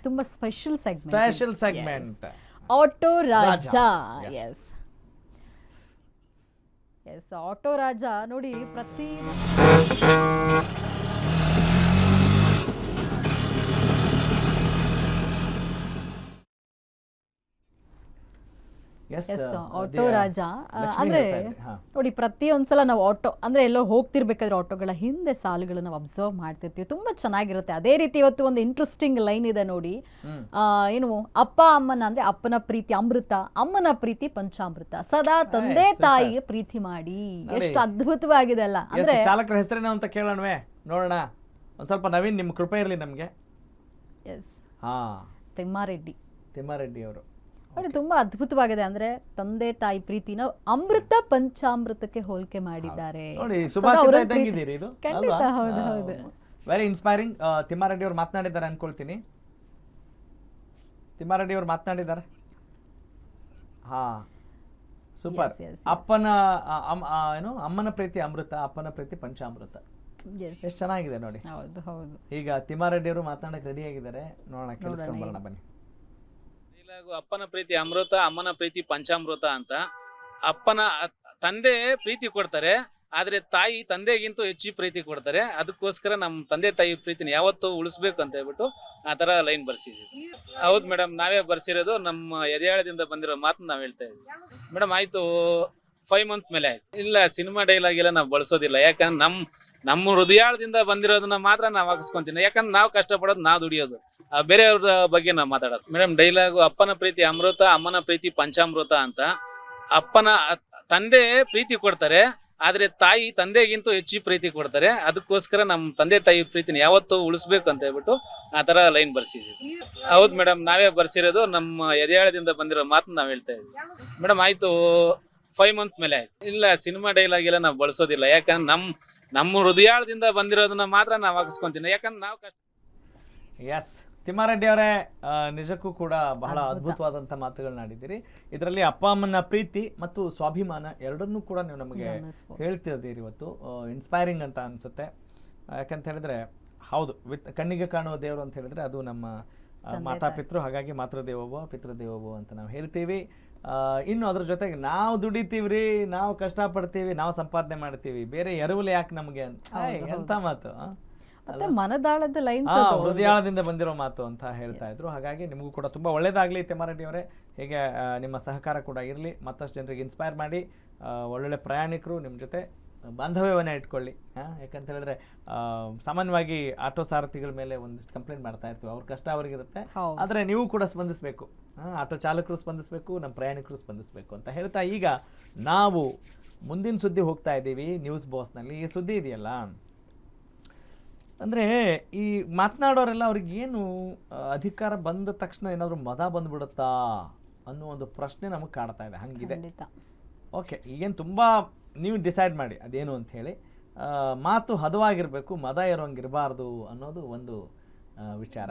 ತುಂಬಾ special segment auto ರಾಜ. Yes. S S auto ರಾಜ ನೋಡಿ ಪ್ರತಿ ಎಸ್ ಆಟೋ ರಾಜ ಅಂದ್ರೆ ನೋಡಿ ಪ್ರತಿಯೊಂದ್ಸಲ ನಾವು ಆಟೋ ಅಂದ್ರೆ ಎಲ್ಲೋ ಹೋಗ್ತಿರ್ಬೇಕಾದ್ರೆ ಆಟೋಗಳ ಹಿಂದೆ ಸಾಲುಗಳು ನಾವು ಅಬ್ಸರ್ವ್ ಮಾಡ್ತಿರ್ತೀವಿ, ತುಂಬಾ ಚೆನ್ನಾಗಿರುತ್ತೆ. ಅದೇ ರೀತಿ ಇವತ್ತು ಒಂದು ಇಂಟ್ರೆಸ್ಟಿಂಗ್ ಲೈನ್ ಇದೆ ನೋಡಿ, ಏನು ಅಪ್ಪ ಅಮ್ಮನ ಅಂದ್ರೆ ಅಪ್ಪನ ಪ್ರೀತಿ ಅಮೃತ, ಅಮ್ಮನ ಪ್ರೀತಿ ಪಂಚಾಮೃತ, ಸದಾ ತಂದೆ ತಾಯಿಗೆ ಪ್ರೀತಿ ಮಾಡಿ. ಎಷ್ಟು ಅದ್ಭುತವಾಗಿದೆ ಅಲ್ಲ. ಅಂದ್ರೆ ಚಾಲಕರ ಹೆಸರೇನು ಅಂತ ಕೇಳೋಣವೇ, ನೋಡೋಣ. ಒಂದ್ ಸ್ವಲ್ಪ ನವೀನ್ ನಿಮ್ಮ ಕೃಪೆ ಇರಲಿ ನಮ್ಗೆ. ಎಸ್ ತಿಮ್ಮಾರೆಡ್ಡಿ ಅವರು ನೋಡಿ ತುಂಬಾ ಅದ್ಭುತವಾಗಿದೆ. ಅಂದ್ರೆ ತಂದೆ ತಾಯಿ ಪ್ರೀತಿನ ಅಮೃತ ಪಂಚಾಮೃತಕ್ಕೆ ಹೋಲಿಕೆ ಮಾಡಿದ್ದಾರೆ ನೋಡಿ. ಸುಭಾಷಿತ ಇದ್ದಂಗಿದ್ದೀರಿ ಇದು. ಖಂಡಿತ, ಹೌದು ಹೌದು. Very inspiring. ತಿಮ್ಮಾರೆಡ್ಡಿ ಅವರು ಮಾತನಾಡಿದ್ದಾರೆ ಅನ್ಕೊಳ್ತೀನಿ. ತಿಮ್ಮಾರೆಡ್ಡಿ ಅವರು ಮಾತನಾಡಿದ್ದಾರೆ. ಹಾ, ಸೂಪರ್. ಅಪ್ಪನ ಏನು ಅಮ್ಮನ ಪ್ರೀತಿ ಅಮೃತ, ಅಪ್ಪನ ಪ್ರೀತಿ ಪಂಚಾಮೃತ. ಎಷ್ಟು ಚೆನ್ನಾಗಿದೆ ನೋಡಿ. ಹೌದು ಹೌದು. ಈಗ ತಿಮ್ಮಾರೆಡ್ಡಿ ಅವರು ಮಾತನಾಡಕ್ಕೆ ರೆಡಿ ಆಗಿದ್ದಾರೆ, ನೋಡೋಣ, ಕೇಳಿಸ್ಕೊಂಡು ಬರೋಣ ಬನ್ನಿ. ಅಪ್ಪನ ಪ್ರೀತಿ ಅಮೃತ, ಅಮ್ಮನ ಪ್ರೀತಿ ಪಂಚಾಮೃತ ಅಂತ. ಅಪ್ಪನ ತಂದೆ ಪ್ರೀತಿ ಕೊಡ್ತಾರೆ, ಆದ್ರೆ ತಾಯಿ ತಂದೆಗಿಂತ ಹೆಚ್ಚು ಪ್ರೀತಿ ಕೊಡ್ತಾರೆ. ಅದಕ್ಕೋಸ್ಕರ ನಮ್ಮ ತಂದೆ ತಾಯಿ ಪ್ರೀತಿನ ಯಾವತ್ತೂ ಉಳಿಸ್ಬೇಕು ಅಂತ ಹೇಳ್ಬಿಟ್ಟು ಆ ತರ ಲೈನ್ ಬರ್ಸಿದೀವಿ. ಹೌದು ಮೇಡಮ್, ನಾವೇ ಬರ್ಸಿರೋದು. ನಮ್ಮ ಎದೆಯಾಳದಿಂದ ಬಂದಿರೋ ಮಾತನ್ನ ನಾವ್ ಹೇಳ್ತಾ ಇದ್ವಿ ಮೇಡಮ್. ಆಯ್ತು 5 months ಮೇಲೆ ಆಯ್ತು. ಇಲ್ಲ, ಸಿನಿಮಾ ಡೈಲಾಗ್ ಎಲ್ಲ ನಾವು ಬಳಸೋದಿಲ್ಲ. ಯಾಕಂದ್ರೆ ನಮ್ಮ ಹೃದಯಾಳದಿಂದ ಬಂದಿರೋದನ್ನ ಮಾತ್ರ ನಾವು ಹಾಕಿಸ್ಕೊಂತೀನಿ. ಯಾಕಂದ್ರೆ ನಾವು ಕಷ್ಟಪಡೋದು, ನಾವು ದುಡಿಯೋದು, ಬೇರೆಯವ್ರ ಬಗ್ಗೆ ನಾವು ಮಾತಾಡೋದು. ಮೇಡಮ್ ಡೈಲಾಗು ಅಪ್ಪನ ಪ್ರೀತಿ ಅಮೃತ, ಅಮ್ಮನ ಪ್ರೀತಿ ಪಂಚಾಮೃತ ಅಂತ. ಅಪ್ಪನ ತಂದೆ ಪ್ರೀತಿ ಕೊಡ್ತಾರೆ, ಆದ್ರೆ ತಾಯಿ ತಂದೆಗಿಂತ ಹೆಚ್ಚು ಪ್ರೀತಿ ಕೊಡ್ತಾರೆ. ಅದಕ್ಕೋಸ್ಕರ ನಮ್ಮ ತಂದೆ ತಾಯಿ ಪ್ರೀತಿನ ಯಾವತ್ತೂ ಉಳಿಸ್ಬೇಕು ಅಂತ ಹೇಳ್ಬಿಟ್ಟು ಆ ತರ ಲೈನ್ ಬರ್ಸಿದೀವಿ. ಹೌದು ಮೇಡಮ್, ನಾವೇ ಬರ್ಸಿರೋದು. ನಮ್ಮ ಎದೆಯಾಳದಿಂದ ಬಂದಿರೋ ಮಾತನ್ನ ನಾವ್ ಹೇಳ್ತಾ ಇದ್ವಿ ಮೇಡಮ್. ಆಯ್ತು 5 months ಮೇಲೆ ಆಯ್ತು. ಇಲ್ಲ, ಸಿನಿಮಾ ಡೈಲಾಗ್ ಎಲ್ಲ ನಾವು ಬಳಸೋದಿಲ್ಲ. ಯಾಕಂದ್ರೆ ನಮ್ಮ ಹೃದಯಾಳದಿಂದ ಬಂದಿರೋದನ್ನ ಮಾತ್ರ ನಾವು ಹಾಕಿಸ್ಕೊಂತೀನಿ. ಯಾಕಂದ್ರೆ ನಾವು ಕಷ್ಟ. ಎಸ್, ತಿಮ್ಮಾರೆಡ್ಡಿ ಅವರೇ, ನಿಜಕ್ಕೂ ಕೂಡ ಬಹಳ ಅದ್ಭುತವಾದಂಥ ಮಾತುಗಳನ್ನ ಆಡಿದ್ದೀರಿ. ಇದರಲ್ಲಿ ಅಪ್ಪ ಅಮ್ಮನ ಪ್ರೀತಿ ಮತ್ತು ಸ್ವಾಭಿಮಾನ ಎರಡನ್ನೂ ಕೂಡ ನೀವು ನಮಗೆ ಹೇಳ್ತಿದ್ದೀರಿ ಇವತ್ತು. ಇನ್ಸ್ಪೈರಿಂಗ್ ಅಂತ ಅನ್ಸುತ್ತೆ. ಯಾಕಂತ ಹೇಳಿದ್ರೆ ಹೌದು, ಕಣ್ಣಿಗೆ ಕಾಣುವ ದೇವರು ಅಂತ ಹೇಳಿದ್ರೆ ಅದು ನಮ್ಮ ಮಾತಾಪಿತೃ. ಹಾಗಾಗಿ ಮಾತೃದೇವೋಭವ ಪಿತೃದೇವೋಭವ ಅಂತ ನಾವು ಹೇಳ್ತೀವಿ. ಇನ್ನು ಅದ್ರ ಜೊತೆಗೆ ನಾವು ದುಡಿತೀವ್ರಿ, ನಾವು ಕಷ್ಟಪಡ್ತೀವಿ, ನಾವು ಸಂಪಾದನೆ ಮಾಡ್ತೀವಿ, ಬೇರೆ ಎರವಲು ಯಾಕೆ ನಮಗೆ ಅಂತ. ಎಂತ ಮಾತು, ಮನದಾಳದ ಲೈನ್, ಹೃದಯಾಳದಿಂದ ಬಂದಿರೋ ಮಾತು ಅಂತ ಹೇಳ್ತಾ ಇದ್ರು. ಹಾಗಾಗಿ ನಿಮಗೂ ಕೂಡ ತುಂಬಾ ಒಳ್ಳೇದಾಗ್ಲಿ ತಿಮ್ಮಾರೆಡ್ಡಿ ಅವರೇ. ಹೀಗೆ ನಿಮ್ಮ ಸಹಕಾರ ಕೂಡ ಇರಲಿ, ಮತ್ತಷ್ಟು ಜನರಿಗೆ ಇನ್ಸ್ಪೈರ್ ಮಾಡಿ, ಒಳ್ಳೊಳ್ಳೆ ಪ್ರಯಾಣಿಕರು ನಿಮ್ಮ ಜೊತೆ ಬಾಂಧವ್ಯವನ್ನ ಇಟ್ಕೊಳ್ಳಿ. ಯಾಕಂತ ಹೇಳಿದ್ರೆ ಸಾಮಾನ್ಯವಾಗಿ ಆಟೋ ಸಾರಥಿಗಳ ಮೇಲೆ ಒಂದಿಷ್ಟು ಕಂಪ್ಲೇಂಟ್ ಮಾಡ್ತಾ ಇರ್ತೀವಿ, ಅವ್ರ ಕಷ್ಟ ಅವ್ರಿಗಿರುತ್ತೆ. ಆದ್ರೆ ನೀವು ಕೂಡ ಸ್ಪಂದಿಸಬೇಕು, ಆಟೋ ಚಾಲಕರು ಸ್ಪಂದಿಸಬೇಕು, ನಮ್ಮ ಪ್ರಯಾಣಿಕರು ಸ್ಪಂದಿಸಬೇಕು ಅಂತ ಹೇಳ್ತಾ ಈಗ ನಾವು ಮುಂದಿನ ಸುದ್ದಿ ಹೋಗ್ತಾ ಇದ್ದೀವಿ. ನ್ಯೂಸ್ ಬಾಸ್ನಲ್ಲಿ ಈ ಸುದ್ದಿ ಇದೆಯಲ್ಲ, ಅಂದರೆ ಈ ಮಾತನಾಡೋರೆಲ್ಲ ಅವ್ರಿಗೇನು ಅಧಿಕಾರ ಬಂದ ತಕ್ಷಣ ಏನಾದರೂ ಮದ ಬಂದ್ಬಿಡುತ್ತಾ ಅನ್ನೋ ಒಂದು ಪ್ರಶ್ನೆ ನಮಗೆ ಕಾಡ್ತಾ ಇದೆ. ಹಂಗಿದೆ. ಓಕೆ, ಈಗೇನು ತುಂಬ ನೀವು ಡಿಸೈಡ್ ಮಾಡಿ ಅದೇನು ಅಂತ ಹೇಳಿ. ಮಾತು ಹದವಾಗಿರಬೇಕು, ಮದ ಇರೋಂಗಿರಬಾರ್ದು ಅನ್ನೋದು ಒಂದು ವಿಚಾರ.